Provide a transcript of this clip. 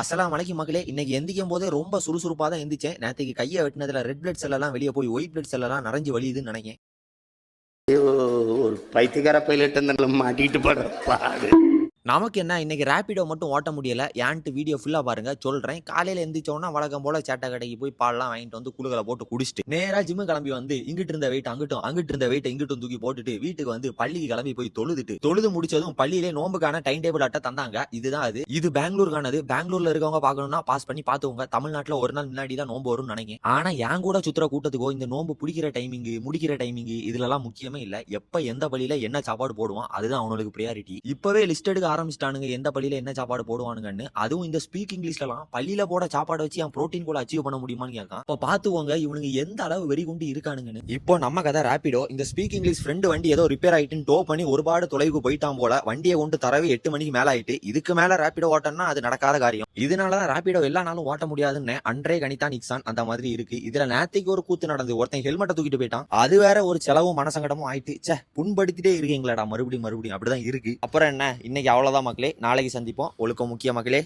அஸ்ஸலாமு அலைக்கும் மக்களே. இன்னைக்கு எந்திக்கும் போதே ரொம்ப சுறுசுறுப்பா தான் எந்திரிச்சேன். நேத்தைக்கு கைய வெட்டினதுல ரெட் பிளட் செல் எல்லாம் வெளிய போய் ஒயிட் பிளட் செல் எல்லாம் நெறஞ்சு வலியுதுன்னு நெனைக்கிறேன். ஒரு பைத்தியக்கார பைலட் அந்த மாட்டிட்டு படுற பாடு. நமக்கு என்ன இன்னைக்கு ரேபிடோ மட்டும் ஓட்ட முடியல. ஏன்ட்டு வீடியோ ஃபுல்லா பாருங்க சொல்றேன். காலையில எந்திரிச்சோன்னா வழக்கம் போல சேட்டை கடைக்கு போய் பால்லாம் வாங்கிட்டு வந்து குளுகளை போட்டு குடிச்சிட்டு நேரா ஜிம்மு கிளம்பி வந்து இங்கிட்டு இருந்த வெயிட் அங்கிட்டும், அங்கிட்டு இருந்த வெயிட் இங்கிட்டும் தூக்கி போட்டுட்டு வீட்டுக்கு வந்து பள்ளிக்கு கிளம்பி போய் தொழுது முடிச்சதும் பள்ளியிலே நோம்புக்கான டைம் டேபிள் அட்டை தந்தாங்க. இதுதான் அது. இது பெங்களூருக்கானது. பெங்களூர்ல இருக்கவங்க பாக்கணும்னா பாஸ் பண்ணி பாத்துக்கோங்க. தமிழ்நாட்டுல ஒரு நாள் முன்னாடி தான் நோம்பு வரும்னு நினைக்கிறேன். ஆனா என் கூட சுத்துற கூட்டத்துக்கோ இந்த நோம்பு பிடிக்கிற டைமிங் முடிக்கிற டைமிங் இதுல எல்லாம் முக்கியமே இல்ல. எப்ப எந்த பள்ளியில என்ன சாப்பாடு போடுவான் அதுதான் அவனுக்கு பிரியாரிட்டி. இப்பவே லிஸ்ட் எடுக்க ஆரம்பிச்சிட்டானுங்க எந்த பள்ளியில என்ன சாப்பாடு போடுவானுங்கன்னு. அதுவும் இந்த ஸ்பீக் இங்கிலீஷ்லாம் பள்ளியில போட சாப்பாடு வச்சு என் புரோட்டீன் கூட அச்சீவ் பண்ண முடியுமான்னு கேட்கான். இப்போ பாத்துக்கோங்க இவனுங்க எந்த அளவு வெறி கொண்டு இருக்கானுங்கன்னு. இப்போ நம்ம கதை ரேபிடோ. இந்த ஸ்பீக் இங்கிலீஷ் ஃப்ரெண்டு வண்டி ஏதோ ரிப்பேர் ஆயிட்டுன்னு டோ பண்ணி ஒரு பாடு தொலைவுக்கு போயிட்டான் போல. வண்டியை கொண்டு தரவே 8 மணிக்கு மேல ஆயிட்டு. இதுக்கு மேல ரேபிடோ ஓட்டம்னா அது நடக்காத காரியம். இதனாலதான் ரேபிடோ எல்லா நாளும் ஓட்ட முடியாதுன்னு அன்றே கணித்தான் நிக்சான் அந்த மாதிரி இருக்கு. இதுல நேத்தைக்கு ஒரு கூத்து நடந்து ஒருத்தன் ஹெல்மெட்டை தூக்கிட்டு போயிட்டான். அது வேற ஒரு செலவும் மனசங்கடமும் ஆயிட்டு. சே புண்படுத்திட்டே இருக்கீங்களாடா மறுபடியும் அப்படிதான் இருக்கு. அப்புறம் என்ன இன்னைக்கு அவ்வளவுதான் மக்களே. நாளைக்கு சந்திப்போம். ஒழுக்கம் முக்கிய மக்களே.